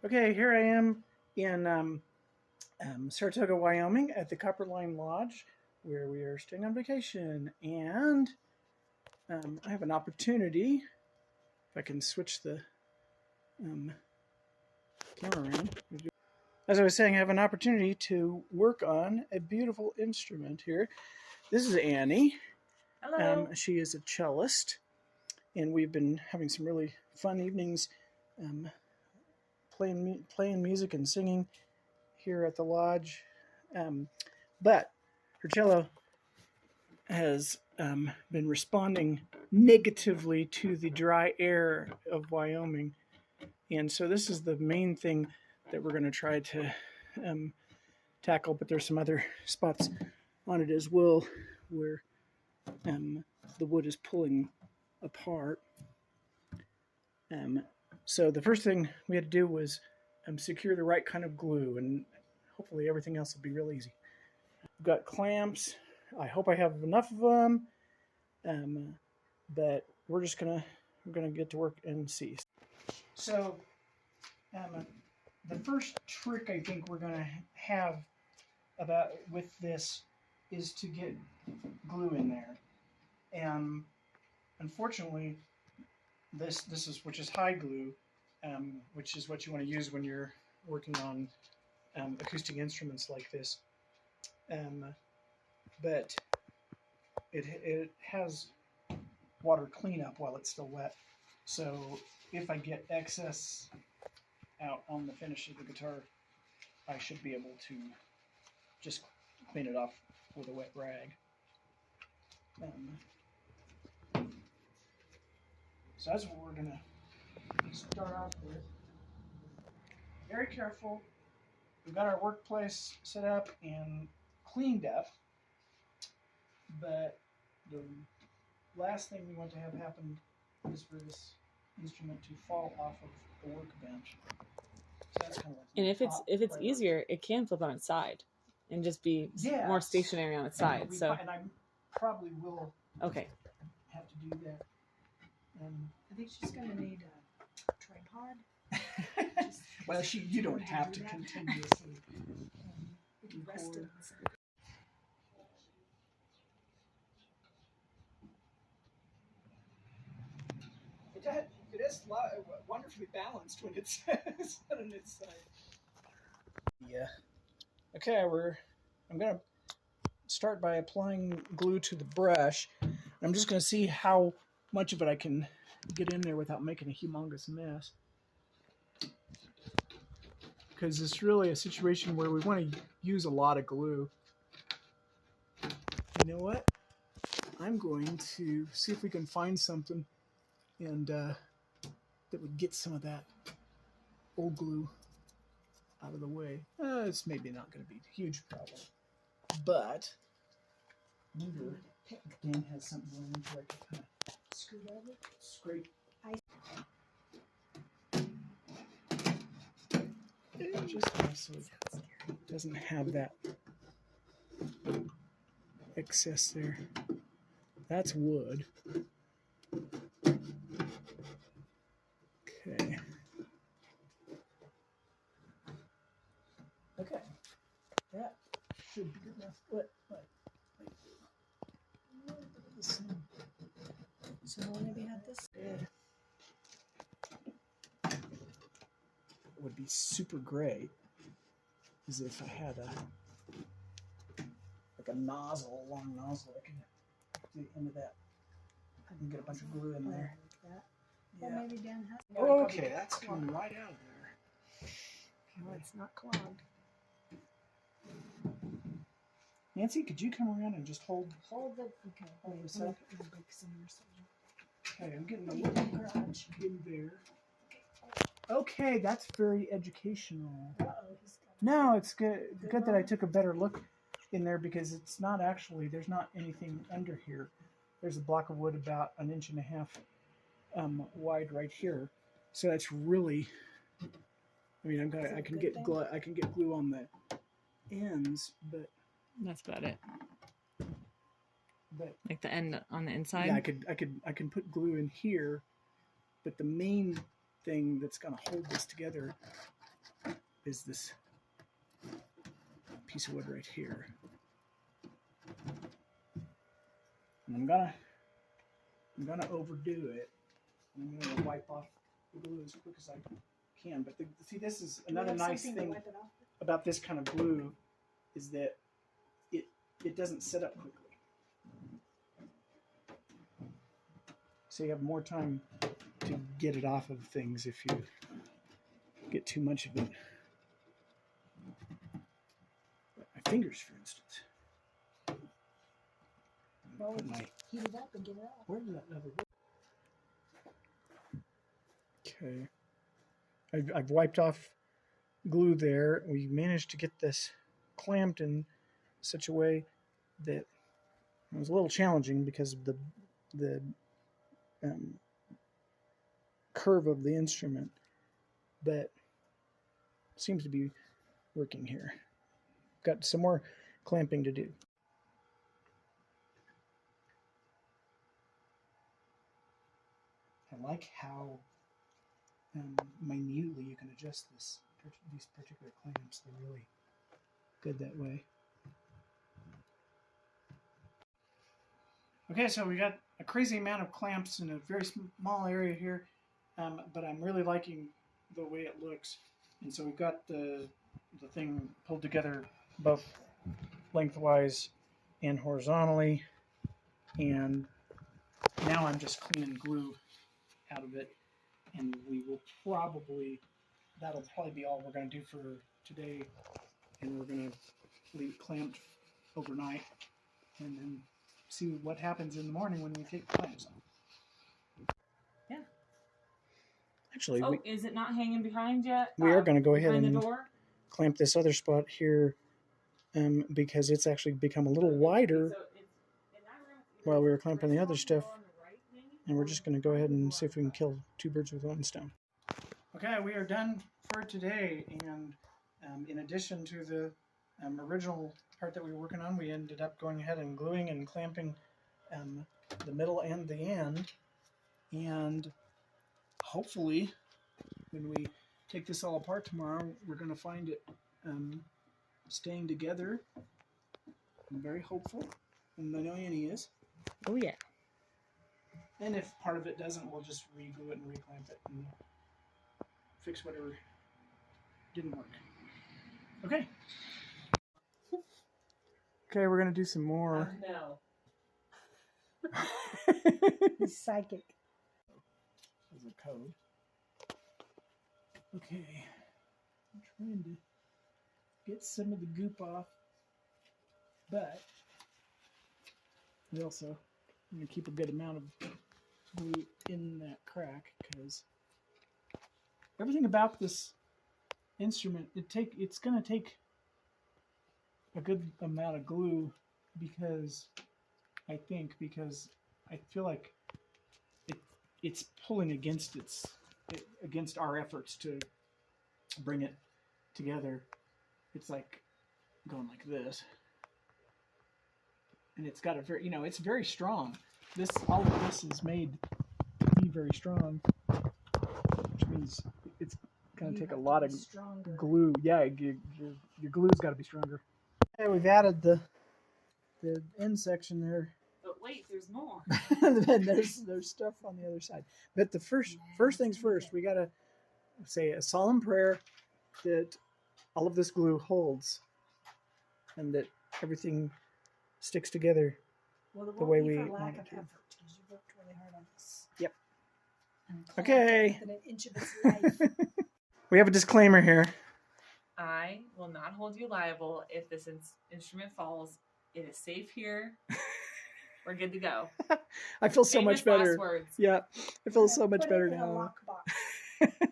Okay, here I am in Saratoga, Wyoming at the Copper Line Lodge where we are staying on vacation. And I have an opportunity, if I can switch the camera around. As I was saying, I have an opportunity to work on a beautiful instrument here. This is Annie. Hello. She is a cellist, and we've been having some really fun evenings playing music and singing here at the lodge. But her cello has been responding negatively to the dry air of Wyoming. And so this is the main thing that we're going to try to tackle, but there's some other spots on it as well where the wood is pulling apart. So the first thing we had to do was secure the right kind of glue, and hopefully everything else will be real easy. We've got clamps. I hope I have enough of them, but we're gonna get to work and see. So the first trick I think we're gonna have with this is to get glue in there, and unfortunately this is which is high glue, which is what you want to use when you're working on acoustic instruments like this. But it has water cleanup while it's still wet. So if I get excess out on the finish of the guitar, I should be able to just clean it off with a wet rag. So that's what we're gonna start off with. Very careful. We've got our workplace set up and cleaned up, but the last thing we want to have happen is for this instrument to fall off of the workbench. So that's kind of like, and if it's easier, it can flip on its side and just be more stationary on its side. And I probably will have to do that. I think she's going to need a tripod. Well, you don't have to continuously rest it. It is wonderfully balanced when it's set on its side. Yeah. Okay, I'm going to start by applying glue to the brush. I'm just going to see how much of it I can get in there without making a humongous mess. Because it's really a situation where we want to use a lot of glue. You know what? I'm going to see if we can find something and that would get some of that old glue out of the way. It's maybe not going to be a huge problem, but I wonder if Dan has something going into where I can kind of scrape. Just so it doesn't have that excess there. That's wood. Okay. Okay. That should be good enough. Wait. So maybe have this. Good. What would be super great is if I had a nozzle, a long nozzle. I can do the end of that. I can get a bunch of glue in there. Like that. Yeah. Well, maybe Dan has. Oh, okay, that's coming right out of there. No, it's not clogged. Nancy, could you come around and just hold the okay. Hold Wait, this up. Okay, I'm getting the garage in there. Okay, that's very educational. No, it's good that I took a better look in there, because it's not actually, there's not anything under here. There's a block of wood about 1.5 inches wide right here. So that's really, I mean, I can get glue on the ends, but that's about it. But like the end on the inside. Yeah, I can put glue in here, but the main thing that's going to hold this together is this piece of wood right here. And I'm gonna overdo it. I'm gonna wipe off the glue as quick as I can. But see, this is another nice thing about this kind of glue is that it doesn't set up quickly. So you have more time to get it off of things if you get too much of it. My fingers, for instance. Well, heat it up and get it off. Where did that other go? Okay. I've wiped off glue there. We managed to get this clamped in such a way that it was a little challenging because of the curve of the instrument, but seems to be working here. Got some more clamping to do. I like how minutely you can adjust these particular clamps. They're really good that way. Okay, so we got a crazy amount of clamps in a very small area here, but I'm really liking the way it looks. And so we've got the thing pulled together both lengthwise and horizontally, and now I'm just cleaning glue out of it, and that'll probably be all we're going to do for today, and we're going to leave it clamped overnight and then see what happens in the morning when we take the clamps off. Yeah. Actually, is it not hanging behind yet? We are going to go ahead and the door? Clamp this other spot here because it's actually become a little wider while we were clamping the other stuff. And we're just going to go ahead and see if we can kill two birds with one stone. Okay, we are done for today. And in addition to the original part that we were working on, we ended up going ahead and gluing and clamping the middle and the end. And hopefully, when we take this all apart tomorrow, we're going to find it staying together. I'm very hopeful, and I know Annie is. Oh, yeah. And if part of it doesn't, we'll just re-glue it and re-clamp it and fix whatever didn't work. Okay. Okay, we're going to do some more. No. He's psychic. There's a code. Okay. I'm trying to get some of the goop off, but we also I'm going to keep a good amount of glue in that crack because everything about this instrument, it's going to take a good amount of glue because I feel like it's pulling against against our efforts to bring it together. It's like going like this, and it's got a very, it's very strong. All of this is made to be very strong, which means it's going to take a lot of glue. Yeah, your glue's got to be stronger. Okay, we've added the end section there. But wait, there's more. there's stuff on the other side. But the first things first, we got to say a solemn prayer that all of this glue holds and that everything sticks together the way we want it to. Because you worked really hard on this. Yep. And Okay. within an inch of its life. We have a disclaimer here. I will not hold you liable if this instrument falls. It is safe here. We're good to go. I feel so much better. Last words. Yeah, I feel so much Put better it in a now. lockbox.